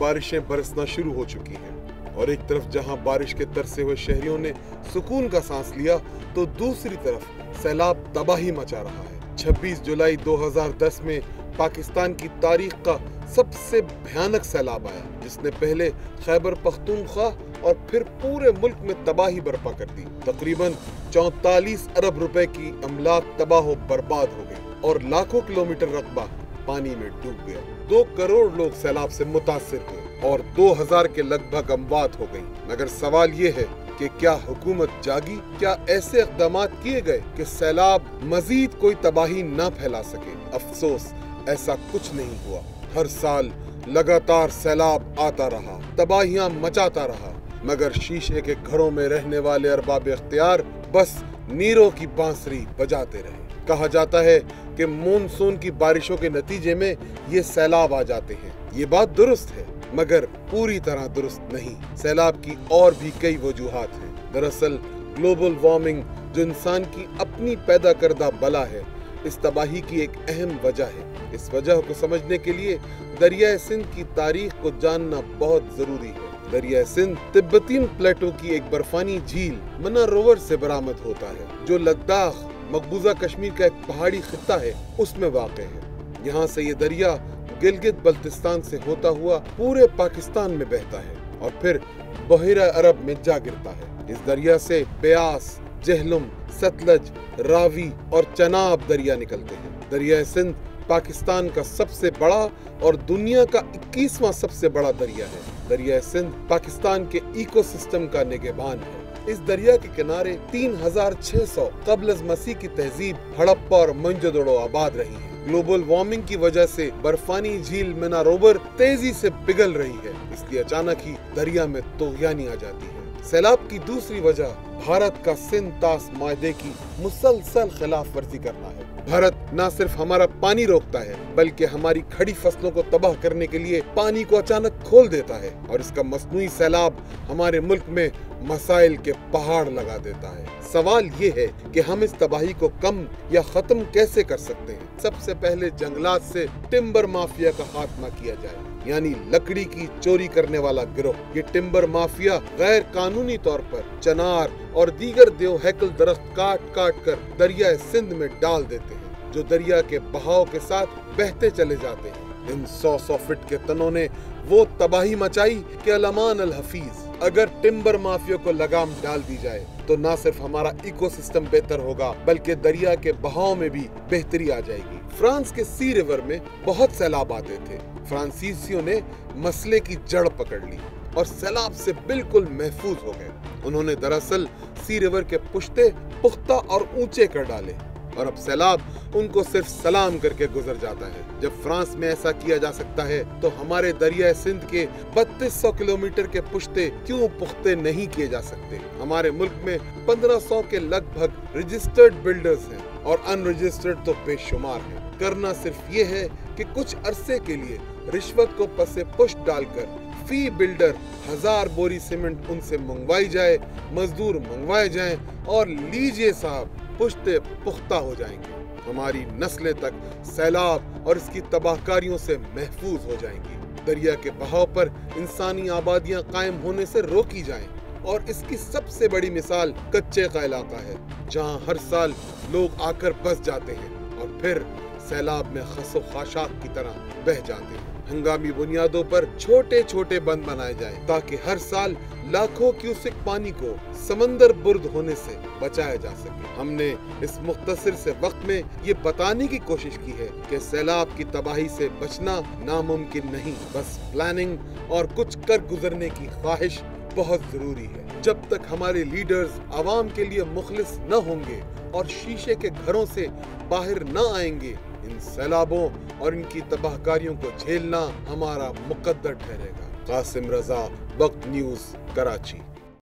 बारिशें बरसना शुरू हो चुकी हैं और एक तरफ जहां बारिश के तरसे हुए शहरियों ने सुकून का सांस लिया तो दूसरी तरफ सैलाब तबाही मचा रहा है। 26 जुलाई 2010 में पाकिस्तान की तारीख का सबसे भयानक सैलाब आया, जिसने पहले खैबर पख्तूनख्वा और फिर पूरे मुल्क में तबाही बर्पा कर दी। तकरीबन 44 अरब रुपए की अमलाक तबाह व बर्बाद हो गई और लाखों किलोमीटर रकबा पानी में डूब गया। 2 करोड़ लोग सैलाब से मुतासिर हुए और 2000 के लगभग अमवात हो गई। मगर सवाल ये है कि क्या हुकूमत जागी? क्या ऐसे इक़दामात किए गए कि सैलाब मजीद कोई तबाही न फैला सके? अफसोस, ऐसा कुछ नहीं हुआ। हर साल लगातार सैलाब आता रहा, तबाहियां मचाता रहा, मगर शीशे के घरों में रहने वाले अरबाब इख्तियार बस नीरों की बांसुरी बजाते रहे। कहा जाता है कि मानसून की बारिशों के नतीजे में ये सैलाब आ जाते हैं। ये बात दुरुस्त है, मगर पूरी तरह दुरुस्त नहीं। सैलाब की और भी कई वजूहात हैं। दरअसल ग्लोबल वार्मिंग, जो इंसान की अपनी पैदा करदा बला है, इस तबाही की एक अहम वजह है। इस वजह को समझने के लिए दरियाए सिंध की तारीख को जानना बहुत जरूरी है। दरियाए सिंध तिब्बतीन प्लेटो की एक बर्फानी झील मन्ना रोवर से बरामद होता है, जो लद्दाख, मकबूजा कश्मीर का एक पहाड़ी खित्ता है, उसमें वाक़ है। यहाँ से ये दरिया गिलगित बल्तिस्तान से होता हुआ पूरे पाकिस्तान में बहता है और फिर बहिरा अरब में जा गिरता है। इस दरिया से ब्यास, जेहलुम, सतलज, रावी और चनाब दरिया निकलते हैं। दरियाए सिंध पाकिस्तान का सबसे बड़ा और दुनिया का 21वां सबसे बड़ा दरिया है। दरियाए सिंध पाकिस्तान के इकोसिस्टम का निगहबान है। इस दरिया के किनारे 3600 क़ब्ल मसीह की तहजीब हड़प्पा और मोहनजोदड़ो आबाद रही है। ग्लोबल वार्मिंग की वजह से बर्फानी झील मन्ना रोवर तेजी से पिघल रही है, इसलिए अचानक ही दरिया में तूफ़ानी आ जाती है। सैलाब की दूसरी वजह भारत का सिंध तास माहदे की मुसलसल खिलाफ वर्जी करना है। भारत न सिर्फ हमारा पानी रोकता है, बल्कि हमारी खड़ी फसलों को तबाह करने के लिए पानी को अचानक खोल देता है और इसका मसनूई सैलाब हमारे मुल्क में मसाइल के पहाड़ लगा देता है। सवाल ये है कि हम इस तबाही को कम या खत्म कैसे कर सकते हैं? सबसे पहले जंगलात से टिम्बर माफिया का खात्मा किया जाए, यानी लकड़ी की चोरी करने वाला गिरोह। ये टिम्बर माफिया गैर कानूनी तौर पर चनार और दीगर देवहैकल दरख्त काट काट कर दरिया सिंध में डाल देते हैं, जो दरिया के बहाव के साथ बहते चले जाते हैं। इन 100 फीट के तनों ने वो तबाही मचाई कि अलमान अल हफीज। अगर टिम्बर माफिया को लगाम डाल दी जाए तो न सिर्फ हमारा इकोसिस्टम बेहतर होगा, बल्कि दरिया के बहाव में भी बेहतरी आ जाएगी। फ्रांस के सी रिवर में बहुत सैलाब आते थे। फ्रांसीसियों ने मसले की जड़ पकड़ ली और सैलाब से बिल्कुल महफूज हो गए। उन्होंने दरअसल सी रिवर के पुश्ते पुख्ता और ऊंचे कर डाले और अब सैलाब उनको सिर्फ सलाम करके गुजर जाता है। जब फ्रांस में ऐसा किया जा सकता है तो हमारे दरिया सिंध के 3200 किलोमीटर के पुश्ते क्यों पुख्ते नहीं किए जा सकते? हमारे मुल्क में 1500 के लगभग रजिस्टर्ड बिल्डर्स हैं और अनरजिस्टर्ड तो बेशुमार हैं। करना सिर्फ ये है कि कुछ अरसे के लिए रिश्वत को पसे पुष्ट डालकर फी बिल्डर 1000 बोरी सीमेंट उनसे मंगवाई जाए, मजदूर मंगवाए जाएं और लीजिए साहब, पुश्ते पुख्ता हो जाएंगे। हमारी नस्लें तक सैलाब और इसकी तबाहकारियों से महफूज हो जाएंगी। दरिया के बहाव पर इंसानी आबादियां कायम होने से रोकी जाएं और इसकी सबसे बड़ी मिसाल कच्चे का इलाका है, जहां हर साल लोग आकर बस जाते हैं और फिर सैलाब में खसो खाशाक की तरह बह जाते हैं। हंगामी बुनियादों पर छोटे छोटे बंद बनाए जाएं ताकि हर साल लाखों क्यूसेक पानी को समंदर बुर्द होने से बचाया जा सके। हमने इस मुख्तसर से वक्त में ये बताने की कोशिश की है कि सैलाब की तबाही से बचना नामुमकिन नहीं, बस प्लानिंग और कुछ कर गुजरने की ख्वाहिश बहुत जरूरी है। जब तक हमारे लीडर्स आवाम के लिए मुखलिस न होंगे और शीशे के घरों से बाहर न आएंगे, इन सैलाबों और इनकी तबाहकारियों को झेलना हमारा मुकद्दर ठहरेगा। कासिम रजा, वक्त न्यूज़, कराची।